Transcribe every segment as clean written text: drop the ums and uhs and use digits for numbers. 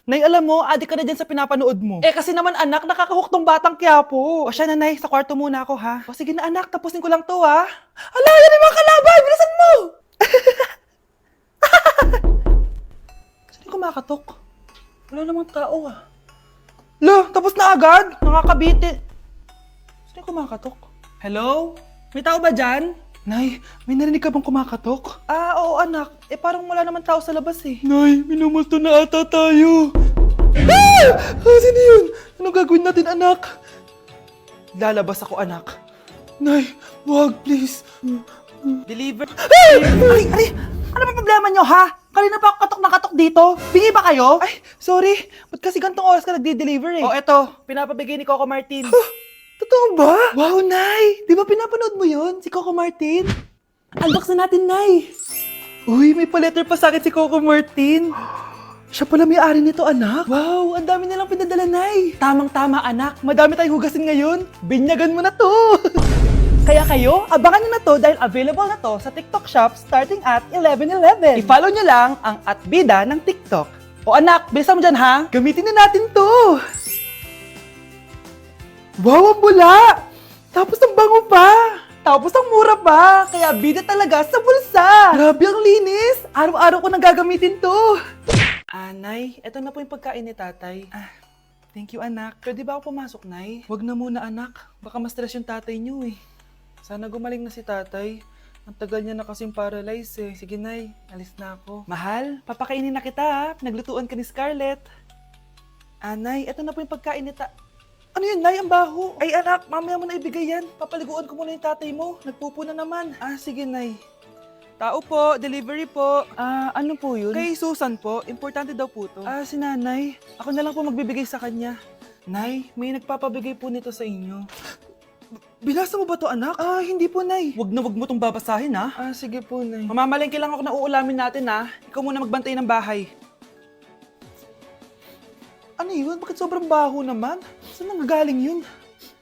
Nay, alam mo, adik ka na dyan sa pinapanood mo. Eh kasi naman anak, nakakahook tong batang Quiapo. O siya na, Nay, sa kwarto muna ako ha. O sige na anak, tapusin ko lang to ha. Ala, yan yung mga kalaban! Bilisan mo! Saan yung kumakatok? Wala namang tao ah. Lo, tapos na agad? Nakakabiti. Saan yung kumakatok? Hello? May tao ba dyan? Nay, may narinig ka bang kumakatok? Ah, oo anak. Eh parang wala naman tao sa labas eh. Nay, minumulto na ata tayo. Ah! Sino yun? Ano gagawin natin anak? Lalabas ako anak. Nay, wag please. Deliver. Ay! Ano ba problema nyo ha? Kanina pa ako katok na katok dito. Bingi ba kayo? Ay, sorry. Ba't kasi gantong oras ka nagde-deliver eh? Oh, eto. Pinapabigay ni Coco Martin. Totoo ba? Wow, Nay! Di ba pinapanood mo yun? Si Coco Martin? Unbox na natin, Nay! Uy, may pa-letter pa sa akin si Coco Martin. Siya pala may-ari nito, anak. Wow, ang dami nilang pinadala, Nay. Tamang-tama, anak. Madami tayong hugasin ngayon. Binyagan mo na to. Kaya kayo, abangan nyo na to dahil available na to sa TikTok Shop starting at 11:11. I-follow nyo lang ang @bida ng TikTok. O anak, bilisan mo dyan ha. Gamitin na natin to. Wow, ang bula! Tapos ang bango pa! Tapos ang mura pa! Kaya bida talaga sa bulsa! Grabe ang linis! Araw-araw ko nang gagamitin to! Nay, eto na po yung pagkain ni tatay. Thank you anak. Pwede ba ako pumasok, Nay? Wag na muna anak. Baka ma-stress yung tatay niyo eh. Sana gumaling na si tatay. Ang tagal niya na kasing paralyzed eh. Sige Nay, alis na ako. Mahal, papakainin na kita ha. Naglutuan ka ni Scarlett. Nay, eto na po yung pagkain ni Ano yun, Nay? Ang baho. Ay, anak, mamaya mo na ibigay yan. Papaliguan ko muna yung tatay mo. Nagpupo na naman. Sige, Nay. Tao po, delivery po. Ano po yun? Kay Susan po. Importante daw po to. Si Nanay. Ako na lang po magbibigay sa kanya. Nay, may nagpapabigay po nito sa inyo. Binasa mo ba to, anak? Hindi po, Nay. Wag mo tong babasahin, ha? Sige po, Nay. Mamamalengke lang ako na uulamin natin, ha? Ikaw muna magbantay ng bahay. Ano yun? Bakit sobrang baho naman? Saan nanggagaling yun?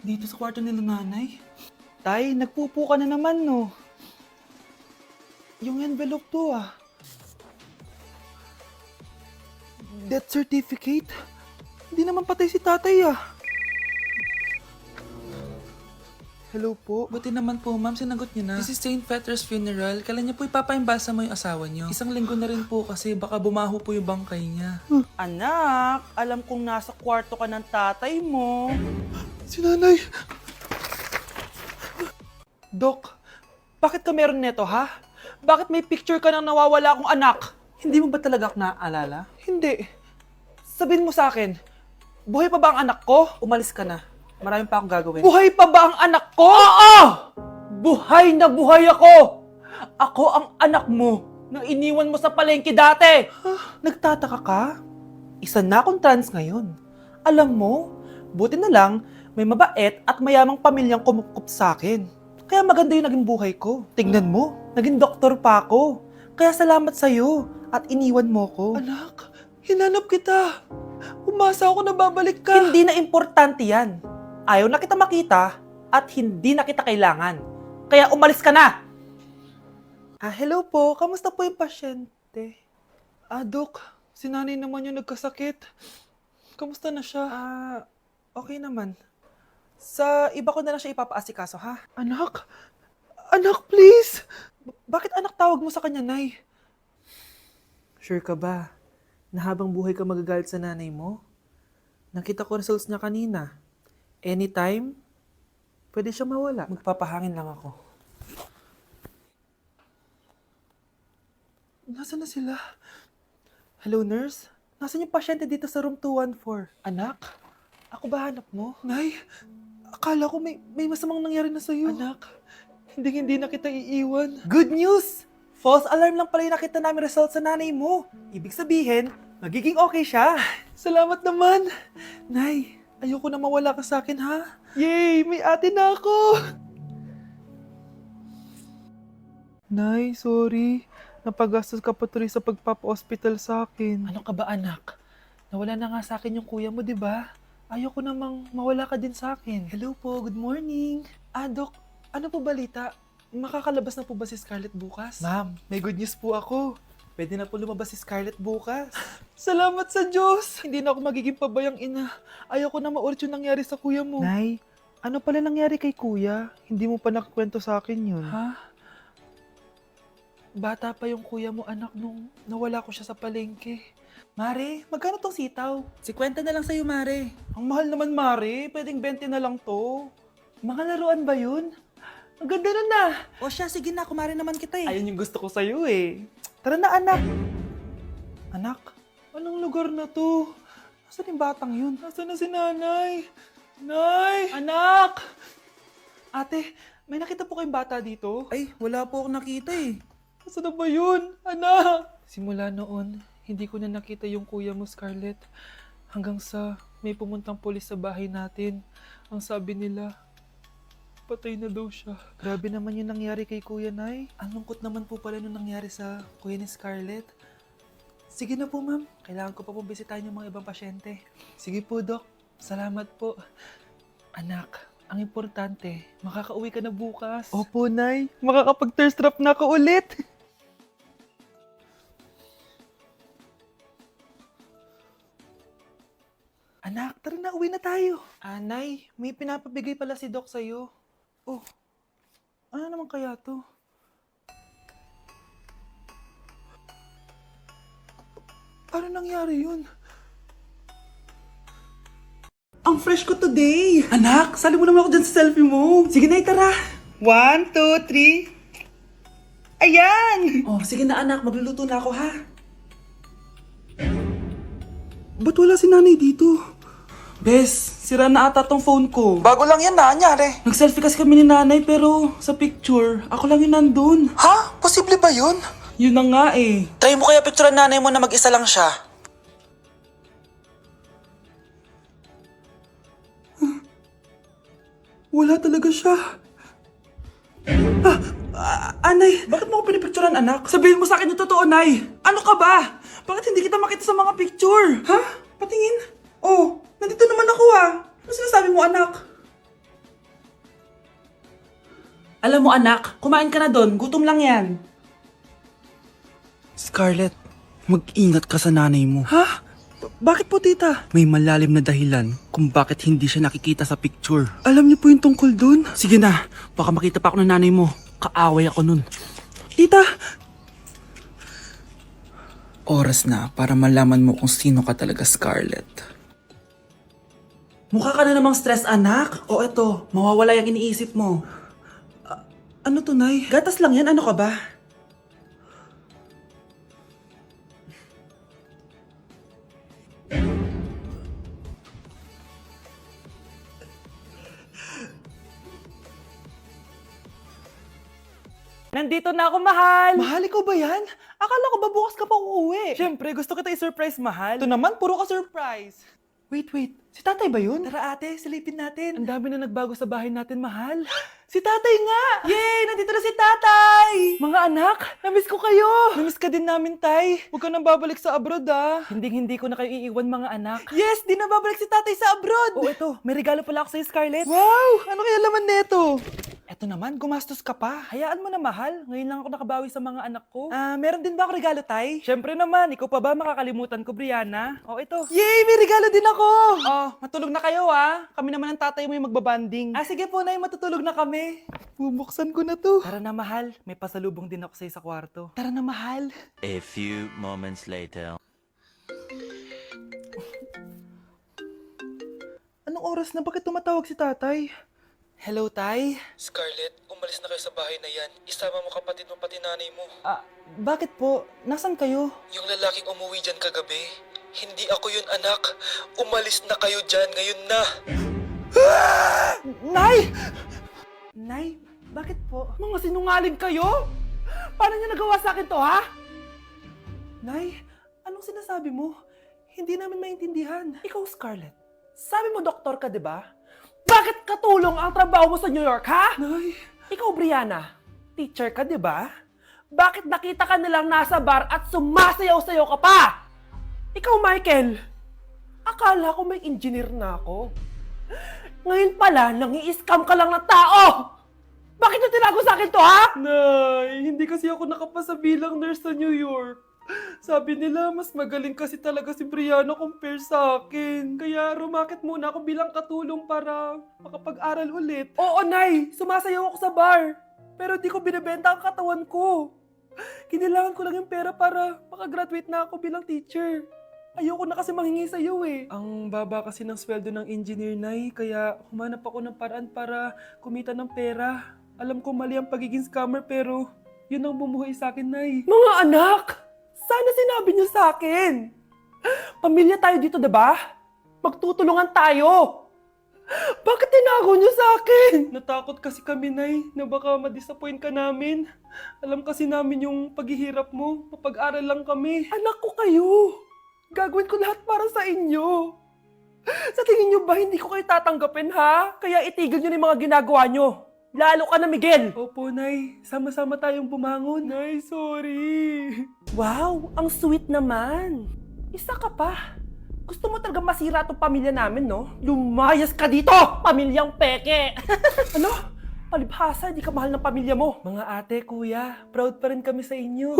Dito sa kwarto nila nanay. Tay, nagpupo ka na naman, no? Yung envelope to, Death certificate? Hindi naman patay si tatay, Hello po. Buti naman po, ma'am. Sinagot niyo na. This is St. Peter's Funeral. Kailan niyo po ipapaimbasa mo yung asawa niyo? Isang linggo na rin po kasi baka bumaho po yung bangkay niya. Anak, alam kong nasa kwarto ka ng tatay mo. Si nanay. Dok, bakit ka meron neto, ha? Bakit may picture ka ng nawawala akong anak? Hindi mo ba talaga ako naaalala? Hindi. Sabihin mo sa akin, buhay pa ba ang anak ko? Umalis ka na. Marami pa akong gagawin. Buhay pa ba ang anak ko? Oo! Buhay na buhay ako! Ako ang anak mo na iniwan mo sa palengke dati! Nagtataka ka? Isa na akong trans ngayon. Alam mo, buti na lang may mabait at mayamang pamilyang kumukup sa akin. Kaya maganda yung naging buhay ko. Tingnan mo, naging doktor pa ako. Kaya salamat sa'yo at iniwan mo ko. Anak, hinanap kita. Umasa ako na babalik ka. Hindi na importante yan. Ayaw na kita makita at hindi na kita kailangan. Kaya umalis ka na! Hello po. Kamusta po yung pasyente? Dok. Si nanay naman yung nagkasakit. Kamusta na siya? Okay naman. Sa iba ko na lang siya ipapaasikaso, ha? Anak? Anak, please! Bakit anak tawag mo sa kanya, Nay? Sure ka ba na habang buhay ka magagalit sa nanay mo? Nakita ko results niya kanina. Anytime, pwede siya mawala. Magpapahangin lang ako. Nasaan na sila? Hello, nurse? Nasaan yung pasyente dito sa room 214? Anak? Ako ba hanap mo? Nay, akala ko may masamang nangyari na sa'yo. Anak, hindi na kita iiwan. Good news! False alarm lang pala yung nakita namin result sa nanay mo. Ibig sabihin, magiging okay siya. Salamat naman. Nay, ayoko na mawala ka sa akin, ha? Yay! May ate na ako! Nay, sorry. Napagastos ka pa tuloy sa pagpapa-hospital sa akin. Ano ka ba, anak? Nawala na nga sa akin yung kuya mo, di ba? Ayoko namang mawala ka din sa akin. Hello po, good morning. Dok, ano po balita? Makakalabas na po ba si Scarlett bukas? Ma'am, may good news po ako. Pwede na po lumabas si Scarlett bukas. Salamat sa Diyos! Hindi na ako magiging pabayang ina. Ayoko na maulit yung nangyari sa kuya mo. Nay, ano pala nangyari kay kuya? Hindi mo pa nakakwento sa akin yun. Ha? Bata pa yung kuya mo, anak, nung nawala ko siya sa palengke. Mare, magkano tong sitaw? 50 na lang sa'yo, Mare. Ang mahal naman, Mare. Pwedeng 20 na lang to. Mga laruan ba yun? Ang ganda nun na. O siya, sige na. Kumare naman kita eh. Ayun yung gusto ko sa'yo eh. Tara na, anak. Anak? Anong lugar na to? Nasaan yung batang yun? Nasaan na si nanay? Nay! Anak! Ate, may nakita po kayong bata dito? Ay, wala po akong nakita eh. Nasaan na ba yun? Anak! Simula noon, hindi ko na nakita yung kuya mo, Scarlett. Hanggang sa may pumuntang pulis sa bahay natin. Ang sabi nila, patay na daw siya. Grabe naman yung nangyari kay Kuya Nay. Ang lungkot naman po pala nung nangyari sa kuya ni Scarlett. Sige na po, ma'am. Kailangan ko pa pong bisitahin yung mga ibang pasyente. Sige po, Dok. Salamat po. Anak, ang importante, makakauwi ka na bukas. Opo, Nay. Makakapag-thirst trap na ako ulit. Anak, tara na, uwi na tayo. Nay, may pinapabigay pala si Doc sa'yo. Oh, ano naman kaya to? Paano nangyari yun? Ang fresh ko today! Anak, sali mo naman ako dyan sa selfie mo. Sige na, tara. 1, 2, 3. Ayan! Oh, sige na anak, magluluto na ako ha. Ba't wala si nanay dito? Bes, sira na ata tong phone ko. Bago lang yan, nangyari. Nag-selfie kasi kami ni nanay pero sa picture, ako lang yung nandun. Ha? Posible ba yun? Yun na nga eh. Try mo kaya picturean nanay mo na mag-isa lang siya. Wala talaga siya. Anay, bakit mo ako pinipicturean, anak? Sabihin mo sa akin yung totoo, Nay. Ano ka ba? Bakit hindi kita makita sa mga picture? Ha? Patingin. Oh, nandito naman ako ah. Ano sinasabi mo, anak? Alam mo, anak, kumain ka na doon. Gutom lang yan. Scarlett, mag-ingat ka sa nanay mo. Ha? Bakit po, tita? May malalim na dahilan kung bakit hindi siya nakikita sa picture. Alam niyo po yung tungkol dun? Sige na, baka makita pa ako ng nanay mo. Kaaway ako nun. Tita! Oras na para malaman mo kung sino ka talaga, Scarlett. Mukha ka na namang stress, anak. O eto, mawawala yung iniisip mo. Ano to, Nay? Gatas lang yan, ano ka ba? Nandito na ako, mahal! Mahal, ikaw ba yan? Akala ko ba bukas ka pa uuwi? Siyempre, gusto kita i-surprise, mahal. Ito naman, puro ka surprise. Wait. Si tatay ba yun? Tara ate, silipin natin. Ang dami na nagbago sa bahay natin, mahal. Si tatay nga! Yay! Nandito na si tatay! Mga anak, namiss ko kayo! Namiss ka din namin, tay. Huwag ka nang babalik sa abroad, ah. Hindi ko na kayo iiwan, mga anak. Yes! Di na babalik si tatay sa abroad! Oh, eto. May regalo pala ako sa'yo, Scarlett. Wow! Ano kaya laman neto? Eto naman, gumastos ka pa. Hayaan mo na, mahal. Ngayon lang ako nakabawi sa mga anak ko. Meron din ba ako regalo, tay? Siyempre naman. Ikaw pa ba makakalimutan ko, Brianna? Oh, ito. Yay! May regalo din ako! Oh, matulog na kayo, ah. Kami naman ang tatay mo yung magbabanding. Sige po, nay. Matutulog na kami. Bubuksan ko na to. Tara na, mahal. May pasalubong din ako sa'yo sa kwarto. Tara na, mahal. A few moments later. Anong oras na? Bakit tumatawag si tatay? Hello, tay? Scarlett, umalis na kayo sa bahay na yan. Isama mo kapatid mo pati nanay mo. Bakit po? Nasaan kayo? Yung lalaking umuwi dyan kagabi, hindi ako yun, anak. Umalis na kayo dyan ngayon na. Nay! Nay, bakit po? Mga sinungaling kayo? Paano niyo nagawa sa akin to, ha? Nay, anong sinasabi mo? Hindi namin maintindihan. Ikaw, Scarlett, sabi mo doktor ka, di ba? Bakit katulong ang trabaho mo sa New York, ha? Nay. Ikaw, Brianna, teacher ka, di ba? Bakit nakita ka nilang nasa bar at sumasayaw-sayaw ka pa? Ikaw, Michael, akala ko may engineer na ako. Ngayon pala, nangi-scam ka lang ng tao! Bakit niyo tinago sa akin to, ha? Nay, hindi kasi ako nakapasa bilang nurse sa New York. Sabi nila, mas magaling kasi talaga si Brianna compare sa akin. Kaya rumakit muna ako bilang katulong para makapag-aral ulit. Oo, Nay! Sumasayaw ako sa bar. Pero di ko binibenta ang katawan ko. Kailangan ko lang yung pera para makagraduate na ako bilang teacher. Ayoko na kasi manghingi sa'yo eh. Ang baba kasi ng sweldo ng engineer, Nay. Kaya humanap ako ng paraan para kumita ng pera. Alam ko mali ang pagiging scammer pero yun ang bumuhay sa akin, Nay. Mga anak! Sana sinabi niyo sa akin. Pamilya tayo dito, diba? Magtutulungan tayo. Bakit tinago niyo sa akin? Natakot kasi kami, Nay, na baka ma-disappoint ka namin. Alam kasi namin yung paghihirap mo. Mapag-aral lang kami. Anak ko kayo. Gagawin ko lahat para sa inyo. Sa tingin niyo ba hindi ko kayo tatanggapin, ha? Kaya itigil niyo na yung mga ginagawa niyo. Lalo ka na, Miguel! Opo, Nay. Sama-sama tayong bumangon. Nay, sorry. Wow, ang sweet naman. Isa ka pa. Gusto mo talaga masira itong pamilya namin, no? Lumayas ka dito, pamilyang peke! Ano? Palibhasa, di ka mahal ng pamilya mo. Mga ate, kuya, proud pa rin kami sa inyo.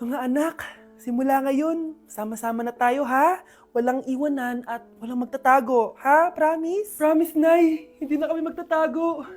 Mga anak, simula ngayon, sama-sama na tayo, ha? Walang iwanan at walang magtatago, ha? Promise? Promise, Nay. Hindi na kami magtatago.